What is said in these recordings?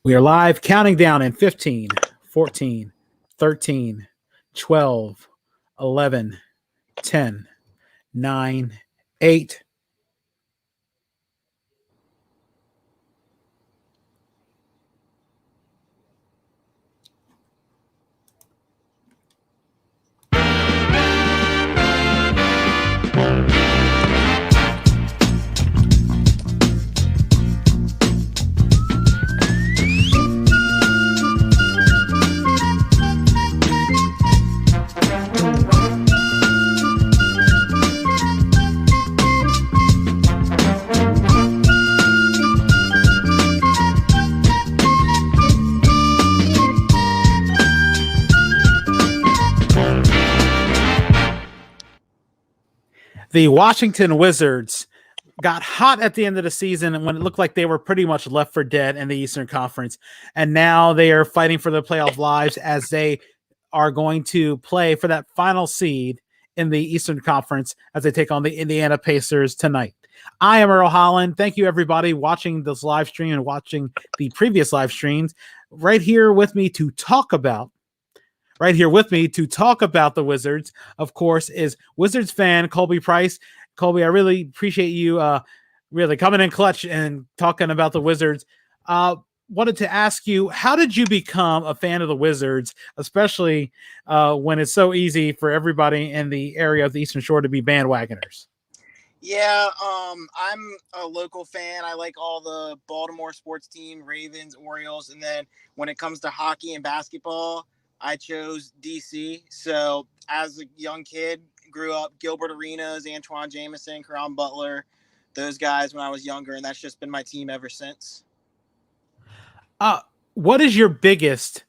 We are live, counting down in 15, 14, 13, 12, 11, 10, 9, 8. The Washington Wizards got hot at the end of the season when it looked like they were pretty much left for dead in the Eastern Conference. And now they are fighting for their playoff lives as they are going to play for that final seed in the Eastern Conference as they take on the Indiana Pacers tonight. I am Earl Holland. Thank you, everybody, watching this live stream and watching the previous live streams. Right here with me to talk about the Wizards, of course, is Wizards fan Colby Price. Colby, I really appreciate you really coming in clutch and talking about the Wizards. Wanted to ask you, how did you become a fan of the Wizards, especially when it's so easy for everybody in the area of the Eastern Shore to be bandwagoners? Yeah, I'm a local fan. I like all the Baltimore sports team, Ravens, Orioles, and then when it comes to hockey and basketball, I chose DC. So as a young kid, grew up Gilbert Arenas, Antoine Jameson, Caron Butler, those guys when I was younger, and that's just been my team ever since. What is your biggest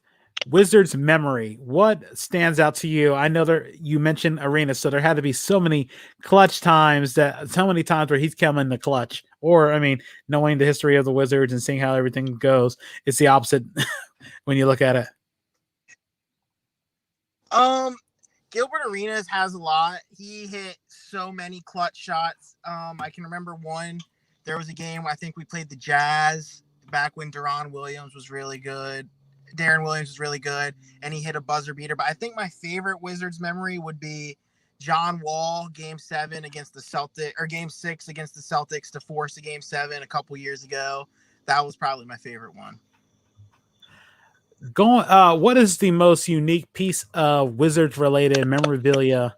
Wizards memory? What stands out to you? I know you mentioned Arenas, so there had to be so many times where he's come in the clutch. Or, I mean, knowing the history of the Wizards and seeing how everything goes, it's the opposite when you look at it. Gilbert Arenas has a lot. He hit so many clutch shots. I can remember there was a game I think we played the Jazz back when Darren Williams was really good, and he hit a buzzer beater. But I think my favorite Wizards memory would be John Wall, Game 7 against the Celtics, or Game 6 against the Celtics to force a Game 7 a couple years ago. That was probably my favorite one. What is the most unique piece of Wizards related memorabilia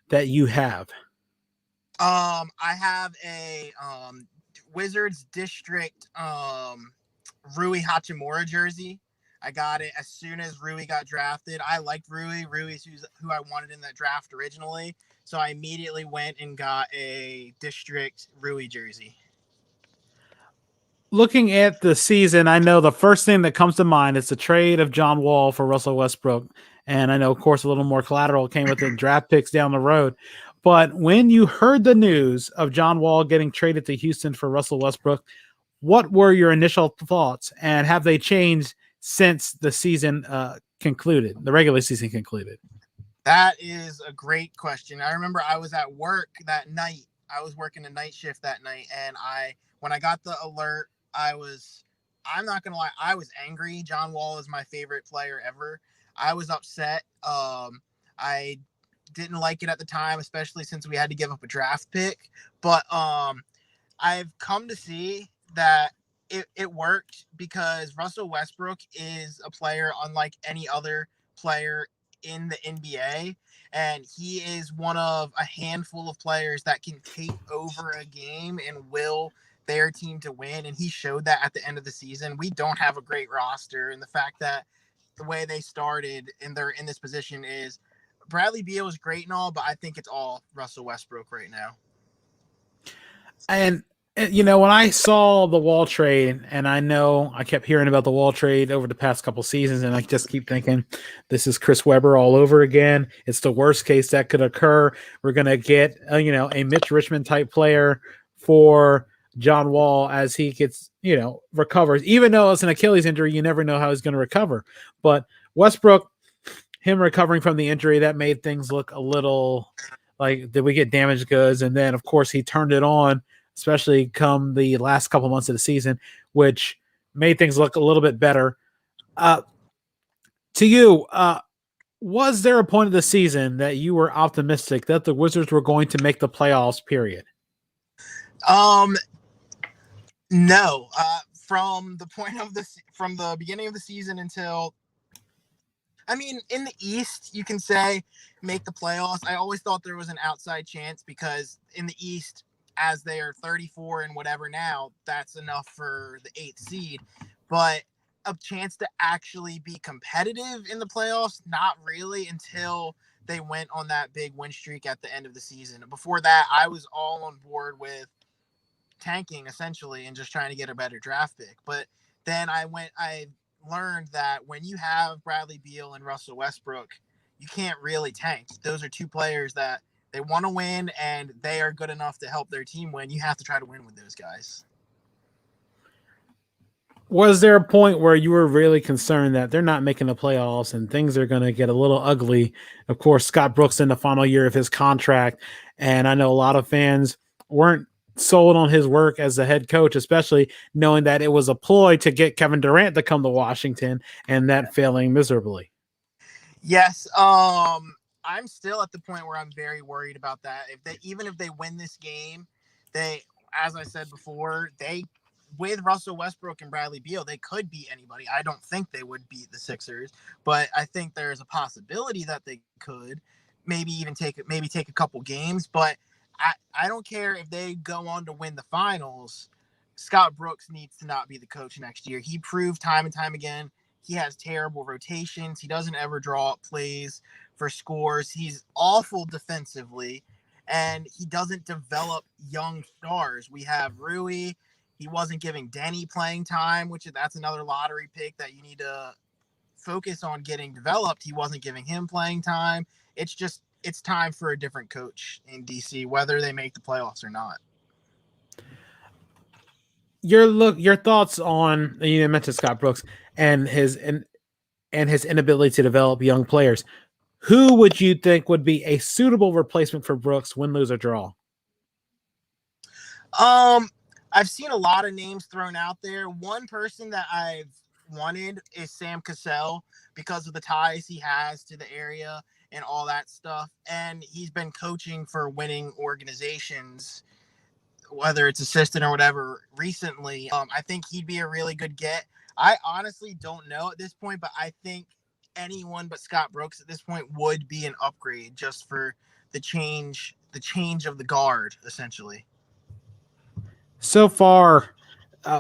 that you have? I have a Wizards District Rui Hachimura jersey. I got it as soon as Rui got drafted. I liked Rui. Rui's who I wanted in that draft originally. So I immediately went and got a District Rui jersey. Looking at the season, I know the first thing that comes to mind is the trade of John Wall for Russell Westbrook. And I know, of course, a little more collateral came with the draft picks down the road. But when you heard the news of John Wall getting traded to Houston for Russell Westbrook, what were your initial thoughts? And have they changed since the season concluded, the regular season concluded? That is a great question. I remember I was at work that night. I was working a night shift that night. And when I got the alert, I'm not going to lie, I was angry. John Wall is my favorite player ever. I was upset. I didn't like it at the time, especially since we had to give up a draft pick. But I've come to see that it worked because Russell Westbrook is a player unlike any other player in the NBA. And he is one of a handful of players that can take over a game and will their team to win. And he showed that at the end of the season. We don't have a great roster. And the fact that the way they started and they're in this position is Bradley Beal is great and all, but I think it's all Russell Westbrook right now. And you know, when I saw the Wall trade, and I know I kept hearing about the Wall trade over the past couple seasons, and I just keep thinking, this is Chris Webber all over again. It's the worst case that could occur. We're going to get, a Mitch Richmond type player for John Wall as he gets, recovers. Even though it's an Achilles injury, you never know how he's going to recover. But Westbrook, him recovering from the injury, that made things look a little like, did we get damaged goods? And then, of course, he turned it on, especially come the last couple months of the season, which made things look a little bit better. To you, was there a point of the season that you were optimistic that the Wizards were going to make the playoffs, period? No. From the beginning of the season until, I mean, in the East, you can say make the playoffs. I always thought there was an outside chance because in the East, as they are 34 and whatever now, that's enough for the 8th seed. But a chance to actually be competitive in the playoffs, not really until they went on that big win streak at the end of the season. Before that, I was all on board with tanking essentially and just trying to get a better draft pick. But then I learned that when you have Bradley Beal and Russell Westbrook, you can't really tank. Those are two players that they want to win and they are good enough to help their team win. You have to try to win with those guys. Was there a point where you were really concerned that they're not making the playoffs and things are going to get a little ugly? Of course, Scott Brooks in the final year of his contract, and I know a lot of fans weren't sold on his work as a head coach, especially knowing that it was a ploy to get Kevin Durant to come to Washington and that failing miserably. Yes. I'm still at the point where I'm very worried about that. Even if they win this game, as I said before, with Russell Westbrook and Bradley Beal, they could beat anybody. I don't think they would beat the Sixers, but I think there's a possibility that they could maybe take a couple games. But I don't care if they go on to win the finals. Scott Brooks needs to not be the coach next year. He proved time and time again he has terrible rotations. He doesn't ever draw up plays for scores. He's awful defensively, and he doesn't develop young stars. We have Rui. He wasn't giving Denny playing time, that's another lottery pick that you need to focus on getting developed. He wasn't giving him playing time. It's time for a different coach in DC, whether they make the playoffs or not. Your thoughts on, you mentioned Scott Brooks and his inability to develop young players. Who would you think would be a suitable replacement for Brooks, win, lose, or draw? I've seen a lot of names thrown out there. One person that I've wanted is Sam Cassell because of the ties he has to the area and all that stuff. And he's been coaching for winning organizations, whether it's assistant or whatever, recently. I think he'd be a really good get. I honestly don't know at this point, but I think anyone but Scott Brooks at this point would be an upgrade just for the change of the guard, essentially. So far,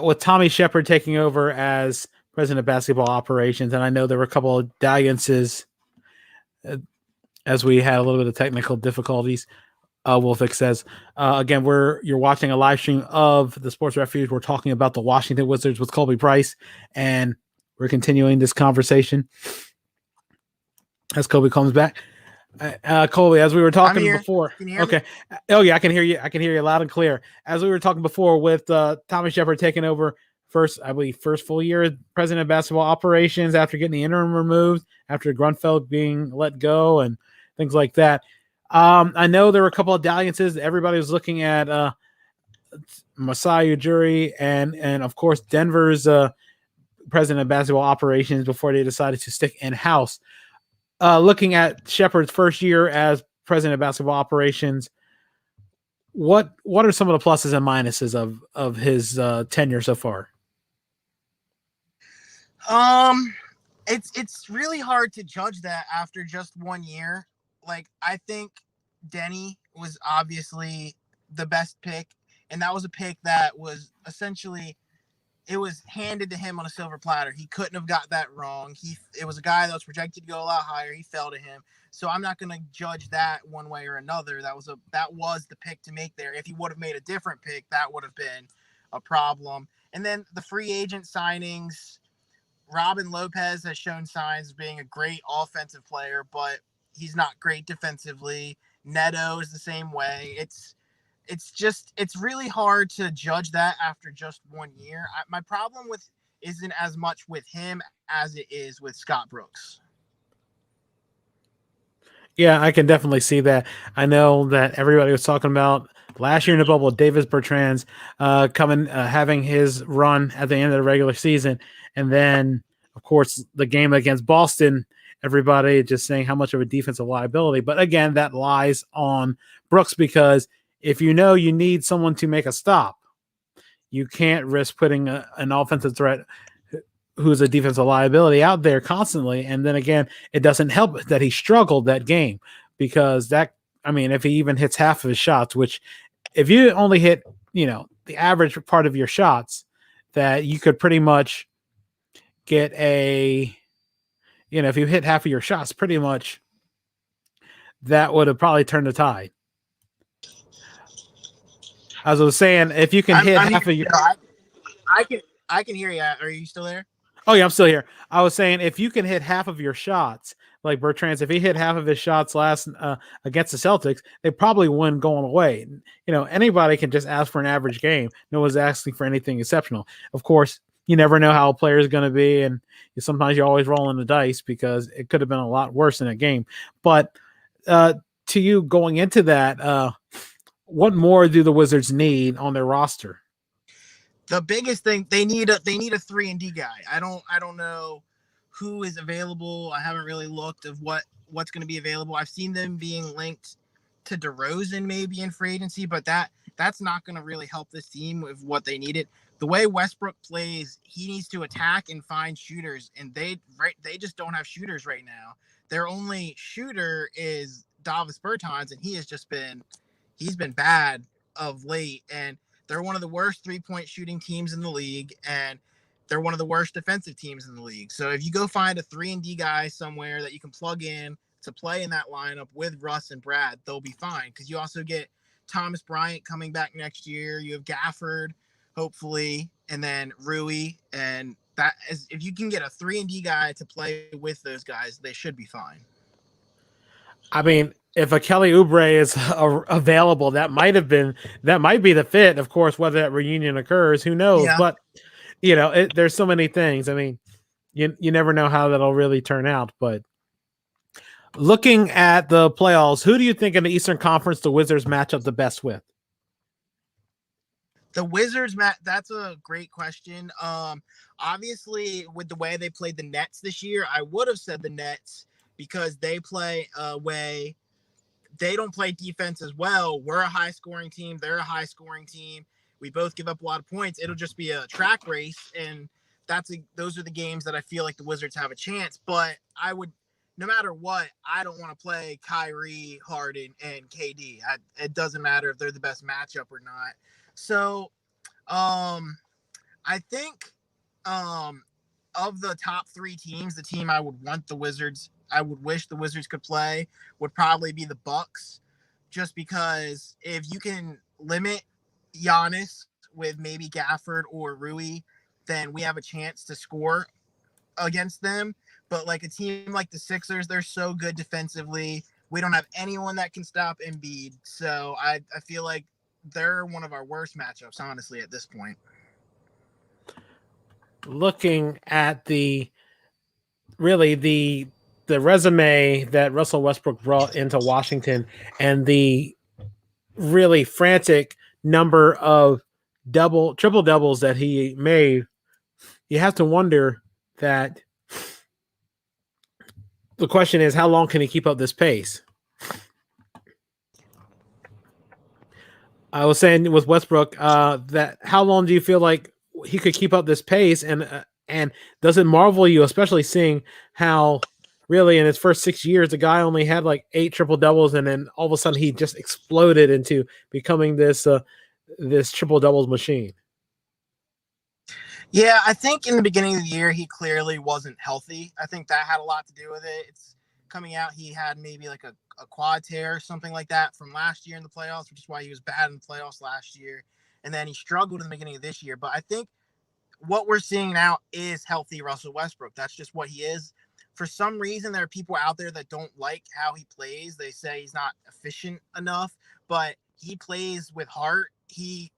with Tommy Shepard taking over as president of basketball operations, and I know there were a couple of dalliances as we had a little bit of technical difficulties. Wolfix says, again, you're watching a live stream of the Sports Refuge. We're talking about the Washington Wizards with Colby Price, and we're continuing this conversation as Colby comes back. Colby, as we were talking before, okay. Oh yeah, I can hear you. I can hear you loud and clear. As we were talking before with Tommy Shepard taking over first full year as president of basketball operations after getting the interim removed, after Grunfeld being let go and things like that. I know there were a couple of dalliances. Everybody was looking at Masai Ujiri and of course Denver's president of basketball operations before they decided to stick in-house. Looking at Shepard's first year as president of basketball operations, what are some of the pluses and minuses of his tenure so far? It's really hard to judge that after just 1 year. Like, I think Denny was obviously the best pick, and that was a pick that was essentially, it was handed to him on a silver platter. He couldn't have got that wrong. It was a guy that was projected to go a lot higher. He fell to him. So I'm not going to judge that one way or another. That was the pick to make there. If he would have made a different pick, that would have been a problem. And then the free agent signings, Robin Lopez has shown signs of being a great offensive player, but he's not great defensively. Neto is the same way. It's really hard to judge that after just 1 year. My problem isn't as much with him as it is with Scott Brooks. Yeah, I can definitely see that. I know that everybody was talking about last year in the bubble, Davis Bertrands having his run at the end of the regular season. And then, of course, the game against Boston, everybody just saying how much of a defensive liability. But again, that lies on Brooks, because if you know you need someone to make a stop, you can't risk putting an offensive threat who's a defensive liability out there constantly. And then again, it doesn't help that he struggled that game, because if he even hits half of his shots, which if you only hit, the average part of your shots, that you could pretty much get if you hit half of your shots, pretty much that would have probably turned the tide. As I was saying, if you can hit half of your, I can hear you. Are you still there? Oh yeah, I'm still here. I was saying, if you can hit half of your shots, like Bertrands, if he hit half of his shots last against the Celtics, they probably win going away. Anybody can just ask for an average game. No one's asking for anything exceptional. Of course, you never know how a player is going to be, and sometimes you're always rolling the dice, because it could have been a lot worse in a game. But to you going into that, what more do the Wizards need on their roster? The biggest thing, they need a 3-and-D guy. I don't know who is available. I haven't really looked of what's going to be available. I've seen them being linked to DeRozan maybe in free agency, but that's not going to really help this team with what they needed. The way Westbrook plays, he needs to attack and find shooters, and they just don't have shooters right now. Their only shooter is Davis Bertans, and he's been bad of late, and they're one of the worst three-point shooting teams in the league, and they're one of the worst defensive teams in the league. So if you go find a 3-and-D guy somewhere that you can plug in to play in that lineup with Russ and Brad, they'll be fine, because you also get Thomas Bryant coming back next year. You have Gafford, hopefully, and then Rui, and if you can get a 3-and-D guy to play with those guys, they should be fine. I mean, if a Kelly Oubre is available, that might be the fit. Of course, whether that reunion occurs, who knows? Yeah. But there's so many things. I mean, you never know how that'll really turn out. But looking at the playoffs, who do you think in the Eastern Conference the Wizards match up the best with? The Wizards, Matt, that's a great question. Obviously, with the way they played the Nets this year, I would have said the Nets, because they play a way. They don't play defense as well. We're a high-scoring team. They're a high-scoring team. We both give up a lot of points. It'll just be a track race, and those are the games that I feel like the Wizards have a chance. But no matter what, I don't want to play Kyrie, Harden, and KD. It doesn't matter if they're the best matchup or not. So, I think of the top three teams, the team I would wish the Wizards could play would probably be the Bucks, just because if you can limit Giannis with maybe Gafford or Rui, then we have a chance to score against them. But like a team like the Sixers, they're so good defensively. We don't have anyone that can stop Embiid. So I feel like they're one of our worst matchups, honestly, at this point. Looking at the resume that Russell Westbrook brought into Washington, and the really frantic number of triple doubles that he made, you have to wonder that the question is, how long can he keep up this pace? I was saying with Westbrook that how long do you feel like he could keep up this pace, and does it marvel you, especially seeing how really in his first 6 years the guy only had like 8 triple doubles, and then all of a sudden he just exploded into becoming this triple doubles machine? Yeah, I think in the beginning of the year he clearly wasn't healthy. I think that had a lot to do with it. It's coming out, he had maybe like a quad tear or something like that from last year in the playoffs, which is why he was bad in the playoffs last year. And then he struggled in the beginning of this year. But I think what we're seeing now is healthy Russell Westbrook. That's just what he is. For some reason, there are people out there that don't like how he plays. They say he's not efficient enough, but he plays with heart. He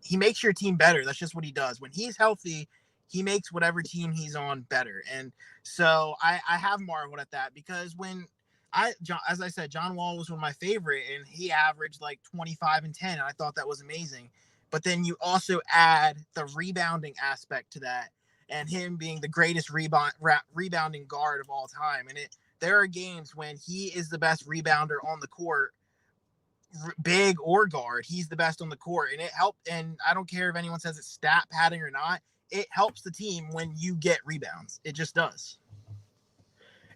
makes your team better. That's just what he does. When he's healthy, he makes whatever team he's on better. And so I have marveled at that, because when as I said, John Wall was one of my favorite, and he averaged like 25 and 10. And I thought that was amazing. But then you also add the rebounding aspect to that, and him being the greatest rebounding guard of all time. And there are games when he is the best rebounder on the court, big or guard. He's the best on the court, and it helped. And I don't care if anyone says it's stat padding or not. It helps the team when you get rebounds. It just does.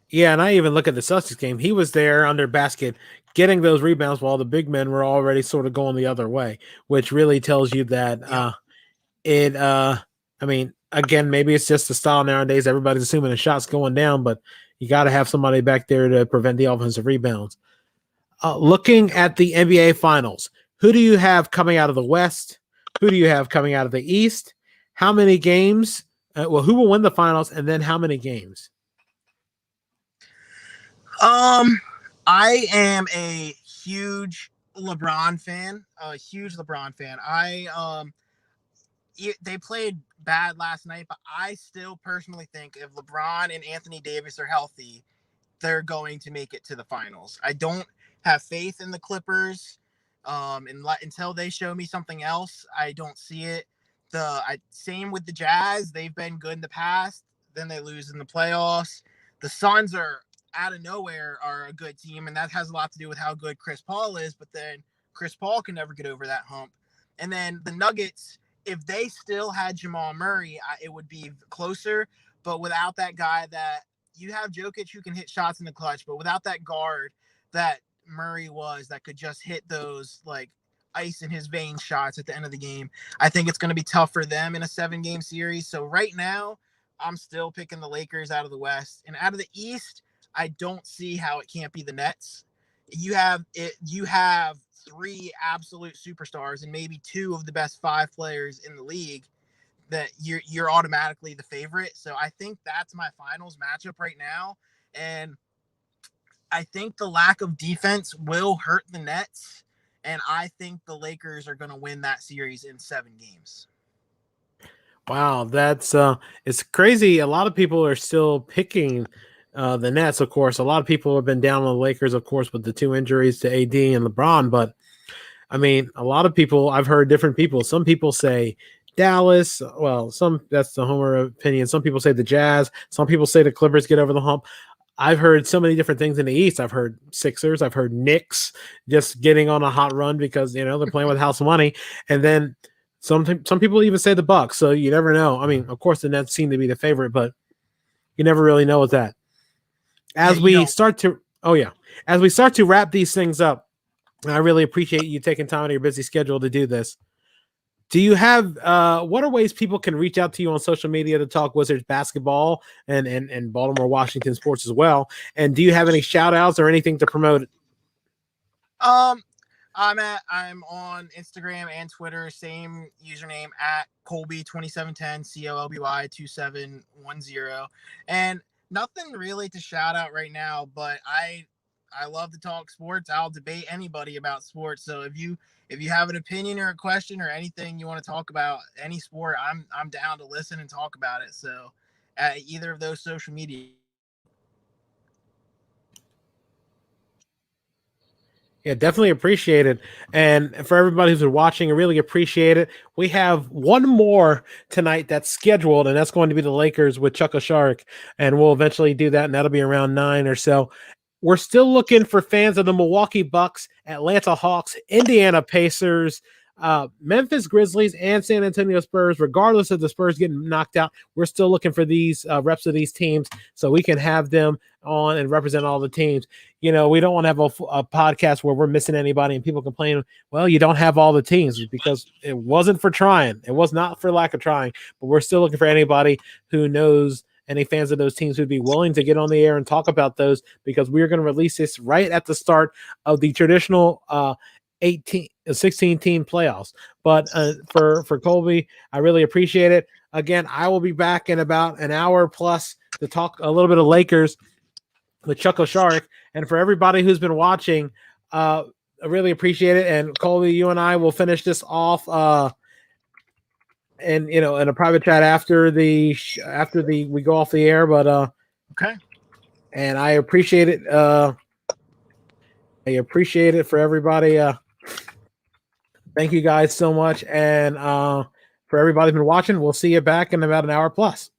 Yeah, and I even look at the Celtics game. He was there under basket getting those rebounds while the big men were already sort of going the other way, which really tells you that I mean, again, maybe it's just the style nowadays. Everybody's assuming the shot's going down, but you got to have somebody back there to prevent the offensive rebounds. Looking at the NBA Finals, who do you have coming out of the West? Who do you have coming out of the East? How many games? Who will win the finals, and then how many games? I am a huge LeBron fan. They played bad last night, but I still personally think if LeBron and Anthony Davis are healthy, they're going to make it to the finals. I don't have faith in the Clippers. Until they show me something else, I don't see it. Same with the Jazz. They've been good in the past. Then they lose in the playoffs. The Suns are out of nowhere are a good team, and that has a lot to do with how good Chris Paul is. But then Chris Paul can never get over that hump. And then the Nuggets, if they still had Jamal Murray, it would be closer. But without that guy, that you have Jokic who can hit shots in the clutch, but without that guard that Murray was, that could just hit those like ice in his vein shots at the end of the game, I think it's going to be tough for them in a 7-game series. So right now, I'm still picking the Lakers out of the West. And out of the East, I don't see how it can't be the Nets. You have 3 absolute superstars and maybe 2 of the best 5 players in the league that you're automatically the favorite. So I think that's my finals matchup right now. And I think the lack of defense will hurt the Nets. And I think the Lakers are going to win that series in 7 games. Wow, that's it's crazy. A lot of people are still picking the Nets, of course. A lot of people have been down on the Lakers, of course, with the 2 injuries to AD and LeBron. But, I mean, a lot of people, I've heard different people. Some people say Dallas. Well, that's the Homer opinion. Some people say the Jazz. Some people say the Clippers get over the hump. I've heard so many different things in the East. I've heard Sixers. I've heard Knicks just getting on a hot run because, they're playing with house money. And then some people even say the Bucks. So you never know. I mean, of course, the Nets seem to be the favorite, but you never really know with that. As we start to wrap these things up, I really appreciate you taking time out of your busy schedule to do this. Do you have what are ways people can reach out to you on social media to talk Wizards basketball and Baltimore, Washington sports as well? And do you have any shout outs or anything to promote? I'm on Instagram and Twitter, same username at Colby 2710 COLBY 2710. And nothing really to shout out right now, but I love to talk sports. I'll debate anybody about sports. So if you have an opinion or a question or anything you want to talk about any sport, I'm down to listen and talk about it. So at either of those social media. Yeah, definitely appreciate it. And for everybody who's been watching, I really appreciate it. We have one more tonight that's scheduled, and that's going to be the Lakers with Chuck O'Shark. And we'll eventually do that, and that'll be around 9 or so. We're still looking for fans of the Milwaukee Bucks, Atlanta Hawks, Indiana Pacers, Memphis Grizzlies, and San Antonio Spurs. Regardless of the Spurs getting knocked out, we're still looking for these reps of these teams so we can have them on and represent all the teams. We don't want to have a podcast where we're missing anybody and people complain, well, you don't have all the teams, because it wasn't for trying. It was not for lack of trying, but we're still looking for anybody who knows any fans of those teams who'd be willing to get on the air and talk about those, because we're going to release this right at the start of the traditional 16-team playoffs. But for Colby, I really appreciate it. Again, I will be back in about an hour plus to talk a little bit of Lakers with Chuck O'Shark. And for everybody who's been watching, I really appreciate it. And Colby, you and I will finish this off and in a private chat after we go off the air. But okay. And I appreciate it. I appreciate it for everybody. Thank you guys so much. And for everybody who's been watching, we'll see you back in about an hour plus.